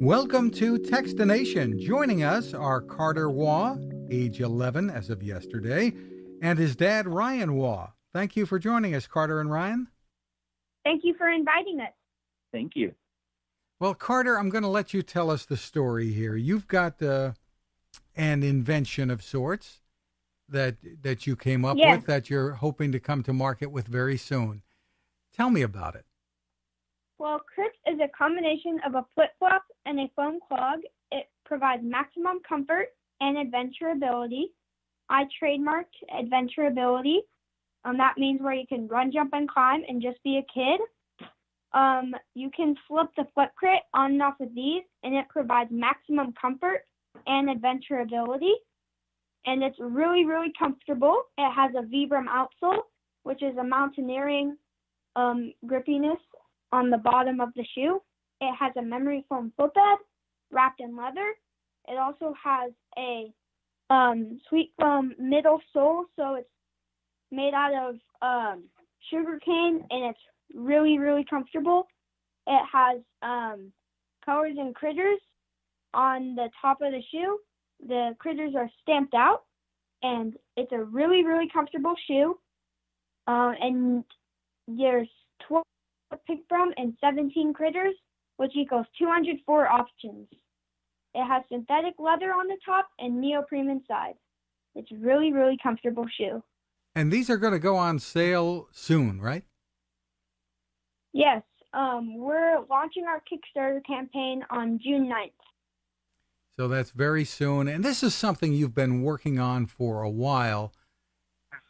Welcome to Techstination. Joining us are Carter Waugh, age 11 as of yesterday, and his dad, Ryan Waugh. Thank you for joining us, Carter and Ryan. Thank you for inviting us. Thank you. Well, Carter, I'm going to let you tell us the story here. You've got an invention of sorts that you came up with that you're hoping to come to market with very soon. Tell me about it. Well, Crisp is a combination of a flip-flop and a foam clog. It provides maximum comfort and adventurability. I trademarked adventurability. That means where you can run, jump, and climb and just be a kid. You can flip the flip crit on and off of these, and it provides maximum comfort and adventurability. And it's really, really comfortable. It has a Vibram outsole, which is a mountaineering grippiness on the bottom of the shoe. It has a memory foam footbed wrapped in leather. It also has a sweet foam middle sole, so it's made out of sugar cane, and it's really, really comfortable. It has colors and critters on the top of the shoe. The critters are stamped out, and it's a really, really comfortable shoe. And there's 12 pick from and 17 critters, which equals 204 options. It has synthetic leather on the top and neoprene inside. It's really, really comfortable shoe. And these are going to go on sale soon, right? Yes. We're launching our Kickstarter campaign on June 9th. So that's very soon. And this is something you've been working on for a while.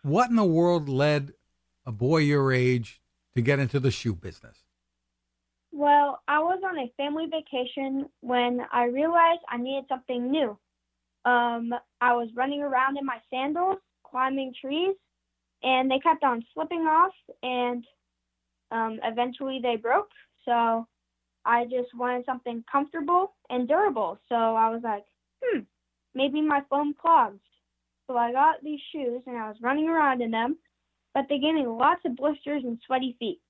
What in the world led a boy your age to get into the shoe business? Well, I was on a family vacation when I realized I needed something new. I was running around in my sandals, climbing trees, and they kept on slipping off, and eventually they broke. So I just wanted something comfortable and durable. So I was like, maybe my foam clogs. So I got these shoes, and I was running around in them, but they gave me lots of blisters and sweaty feet.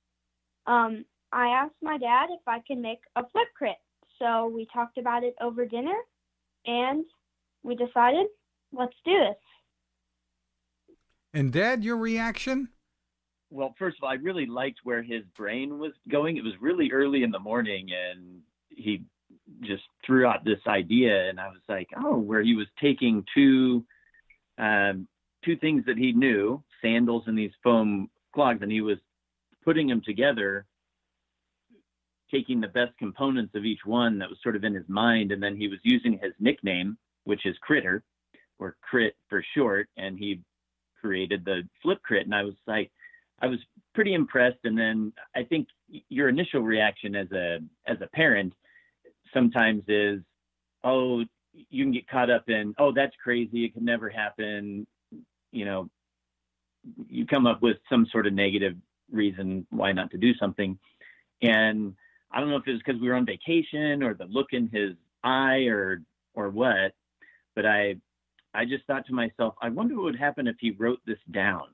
I asked my dad if I could make a flip crit. So we talked about it over dinner, and we decided, let's do this. And Dad, your reaction? Well, first of all, I really liked where his brain was going. It was really early in the morning, and he just threw out this idea, and I was like, where he was taking two things that he knew, sandals and these foam clogs, and he was putting them together, taking the best components of each one that was sort of in his mind, and then he was using his nickname, which is Critter, or Crit for short, and he created the flip crit. And I was pretty impressed. And then I think your initial reaction as a parent sometimes is, you can get caught up in, that's crazy, it could never happen. You come up with some sort of negative reason why not to do something. And I don't know if it was because we were on vacation or the look in his eye or what, but I just thought to myself, I wonder what would happen if he wrote this down,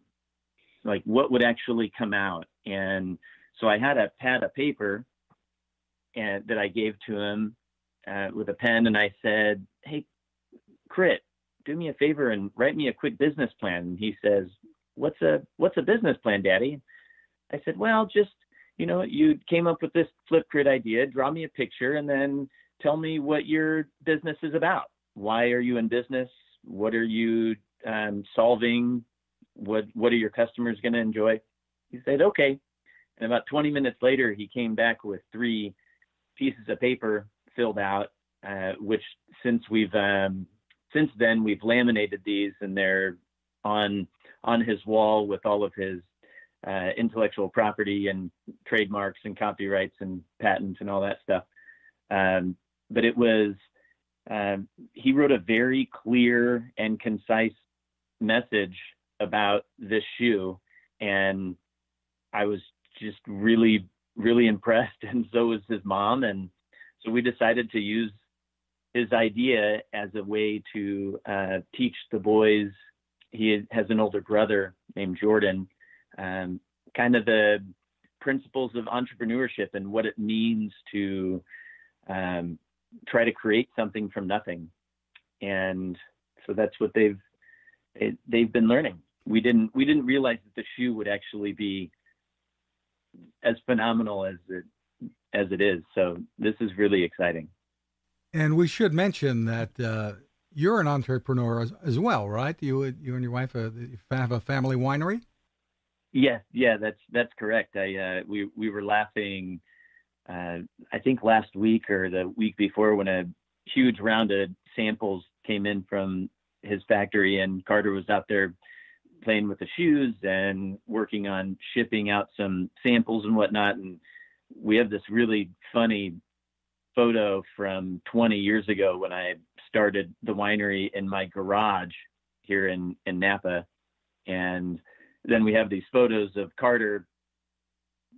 like what would actually come out. And so I had a pad of paper that I gave to him with a pen, and I said, hey, Crit, do me a favor and write me a quick business plan. And he says, what's a business plan, Daddy? I said, well, just, you came up with this flip crit idea, draw me a picture, and then tell me what your business is about. Why are you in business? What are you solving? What are your customers going to enjoy? He said, okay. And about 20 minutes later, he came back with 3 pieces of paper filled out, which since then we've laminated these, and they're on his wall with all of his intellectual property and trademarks and copyrights and patents and all that stuff. But it was, he wrote a very clear and concise message about this shoe, and I was just really, really impressed, and so was his mom. And so we decided to use his idea as a way to teach the boys. He has an older brother named Jordan, kind of the principles of entrepreneurship and what it means to try to create something from nothing. And so that's what they've been learning. We didn't realize that the shoe would actually be as phenomenal as it is. So this is really exciting. And we should mention that you're an entrepreneur as well, right? You and your wife have a family winery? Yes, yeah, that's correct. We were laughing, I think last week or the week before, when a huge round of samples came in from his factory, and Carter was out there playing with the shoes and working on shipping out some samples and whatnot. And we have this really funny photo from 20 years ago when I started the winery in my garage here in Napa. And then we have these photos of Carter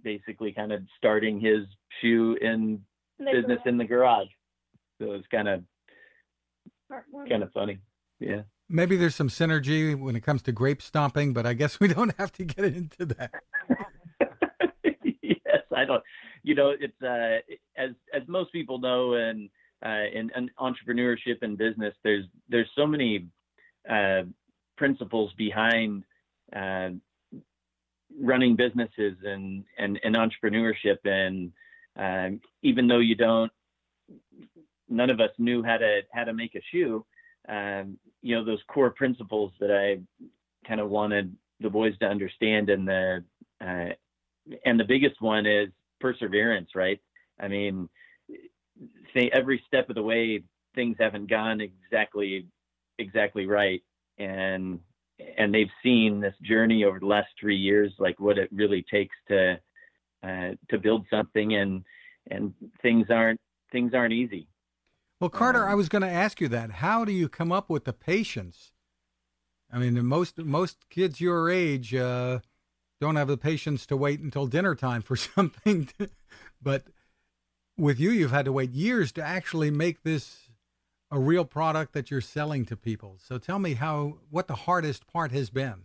basically kind of starting his shoe in business in the garage. So it's kind of funny. Yeah. Maybe there's some synergy when it comes to grape stomping, but I guess we don't have to get into that. Yes, I don't. It's as most people know, and in entrepreneurship and business, there's so many principles behind running businesses and entrepreneurship, and even though none of us knew how to make a shoe. Those core principles that I kind of wanted the boys to understand, and the biggest one is perseverance, right? I mean, say every step of the way, things haven't gone exactly right, and they've seen this journey over the last 3 years, like what it really takes to build something, and things aren't easy. Well, Carter, I was going to ask you that. How do you come up with the patience? I mean, most kids your age don't have the patience to wait until dinner time for something. But with you, you've had to wait years to actually make this a real product that you're selling to people. So tell me what the hardest part has been.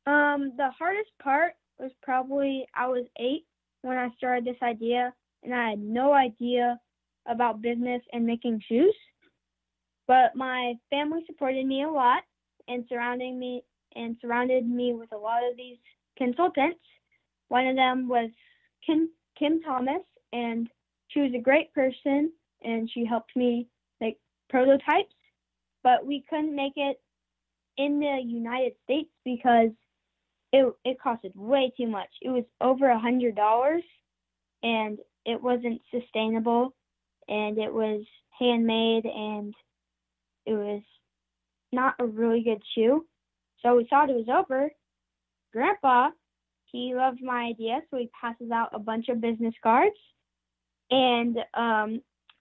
The hardest part was probably I was 8 when I started this idea, and I had no idea about business and making shoes, but my family supported me a lot and surrounded me with a lot of these consultants. One of them was Kim Thomas, and she was a great person, and she helped me make prototypes, but we couldn't make it in the United States because it costed way too much. It was over $100, and it wasn't sustainable. And it was handmade, and it was not a really good shoe. So we thought it was over. Grandpa, he loved my idea, so he passes out a bunch of business cards. And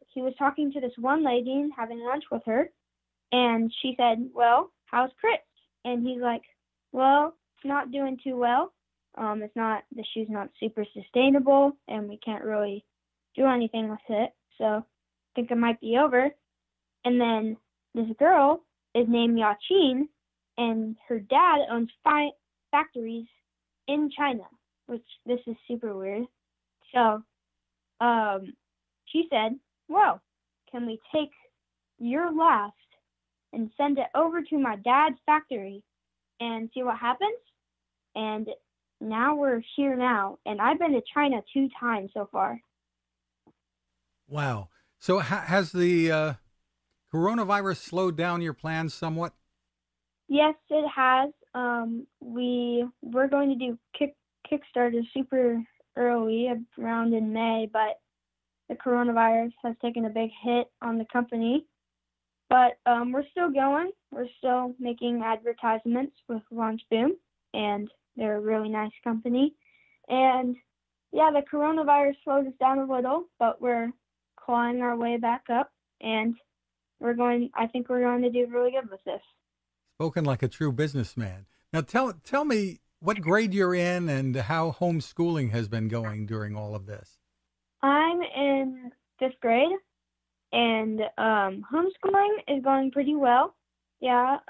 he was talking to this one lady and having lunch with her. And she said, "Well, how's Chris?" And he's like, "Well, it's not doing too well. The shoe's not super sustainable, and we can't really do anything with it. So I think it might be over." And then this girl is named Yaqin, and her dad owns 5 factories in China, which this is super weird. So she said, "Well, can we take your last and send it over to my dad's factory and see what happens?" And now we're here now, and I've been to China 2 times so far. Wow. So has the coronavirus slowed down your plans somewhat? Yes, it has. We were going to do Kickstarter super early, around in May, but the coronavirus has taken a big hit on the company. But we're still going. We're still making advertisements with Launch Boom, and they're a really nice company. And yeah, the coronavirus slowed us down a little, but we're clawing our way back up, and I think we're going to do really good with this. Spoken like a true businessman. Now tell me what grade you're in and how homeschooling has been going during all of this. I'm in 5th grade, and homeschooling is going pretty well. Yeah,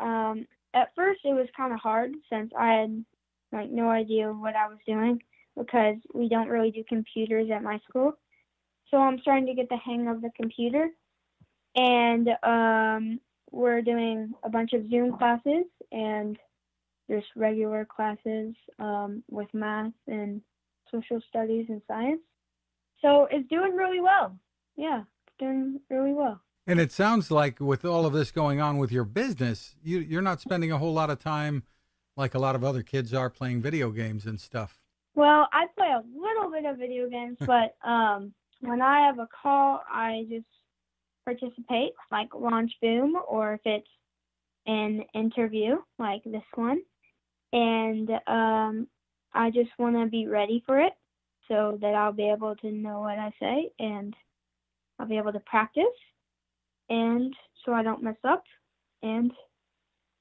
at first it was kind of hard since I had no idea what I was doing because we don't really do computers at my school. So I'm starting to get the hang of the computer, And we're doing a bunch of Zoom classes and just regular classes with math and social studies and science. So it's doing really well. Yeah, it's doing really well. And it sounds like with all of this going on with your business, you're not spending a whole lot of time like a lot of other kids are playing video games and stuff. Well, I play a little bit of video games, but when I have a call, I just participate, like Launch Boom, or if it's an interview like this one. And I just want to be ready for it so that I'll be able to know what I say and I'll be able to practice, and so I don't mess up. And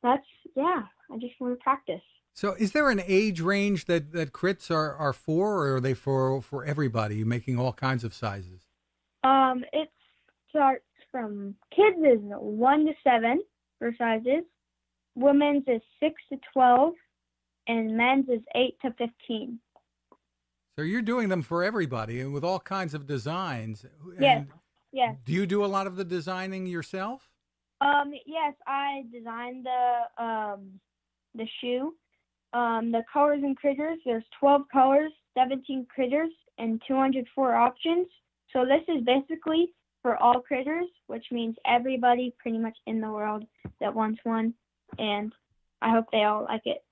that's, yeah, I just want to practice. So is there an age range that crits are for, or are they for everybody? You're making all kinds of sizes? It starts from kids is 1 to 7 for sizes, women's is 6 to 12, and men's is 8 to 15. So you're doing them for everybody and with all kinds of designs. Yes, yes. Do you do a lot of the designing yourself? Yes, I designed the shoe. The colors and critters, there's 12 colors, 17 critters, and 204 options. So this is basically for all critters, which means everybody pretty much in the world that wants one, and I hope they all like it.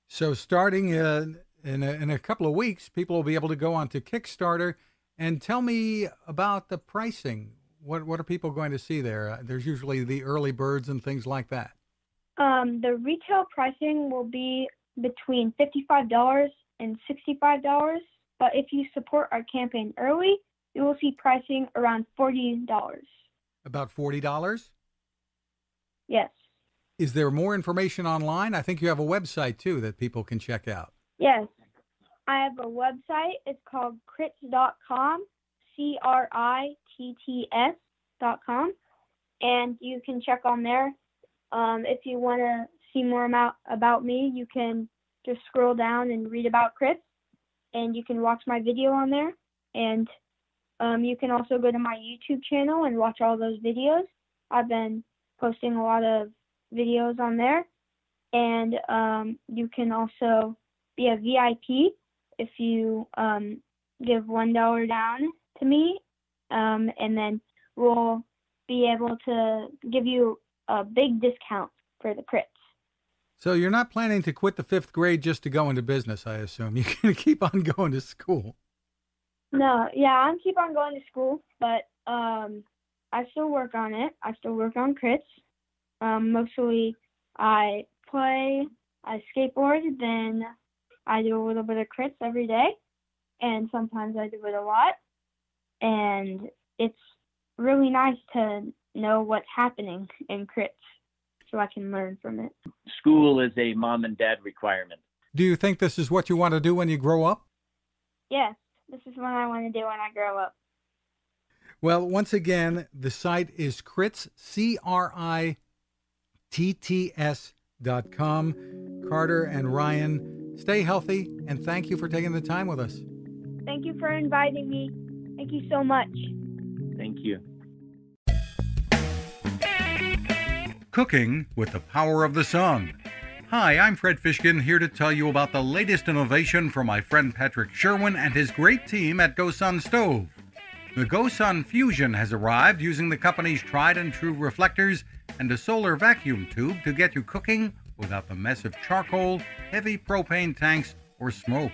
So starting in a couple of weeks, people will be able to go onto Kickstarter. And tell me about the pricing. What are people going to see there? There's usually the early birds and things like that. The retail pricing will be between $55 and $65, but if you support our campaign early, you will see pricing around $40. About $40? Yes. Is there more information online? I think you have a website, too, that people can check out. Yes. I have a website. It's called crits.com, CRITTS.com, and you can check on there. If you want to see more about me, you can just scroll down and read about crits, and you can watch my video on there. And you can also go to my YouTube channel and watch all those videos. I've been posting a lot of videos on there. And you can also be a VIP if you give $1 down to me, and then we'll be able to give you a big discount for the crits. So you're not planning to quit the 5th grade just to go into business, I assume. You're going to keep on going to school. No, yeah, I'm keep on going to school, but I still work on it. I still work on crits. Mostly I play, I skateboard, then I do a little bit of crits every day, and sometimes I do it a lot. And it's really nice to know what's happening in crits so I can learn from it. School is a mom and dad requirement. Do you think this is what you want to do when you grow up? Yes, this is what I want to do when I grow up. Well, once again, the site is crits, CRITTS.com. Carter and Ryan, stay healthy, and thank you for taking the time with us. Thank you for inviting me. Thank you so much. Thank you. Cooking with the power of the sun. Hi, I'm Fred Fishkin, here to tell you about the latest innovation from my friend Patrick Sherwin and his great team at GoSun Stove. The GoSun Fusion has arrived using the company's tried and true reflectors and a solar vacuum tube to get you cooking without the mess of charcoal, heavy propane tanks, or smoke.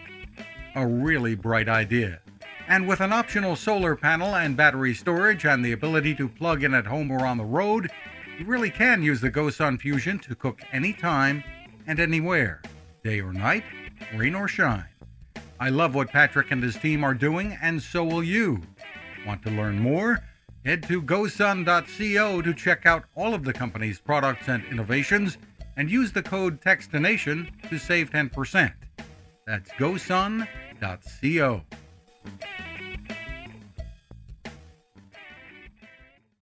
A really bright idea. And with an optional solar panel and battery storage and the ability to plug in at home or on the road, you really can use the GoSun Fusion to cook anytime and anywhere, day or night, rain or shine. I love what Patrick and his team are doing, and so will you. Want to learn more? Head to gosun.co to check out all of the company's products and innovations, and use the code Techstination to save 10%. That's gosun.co.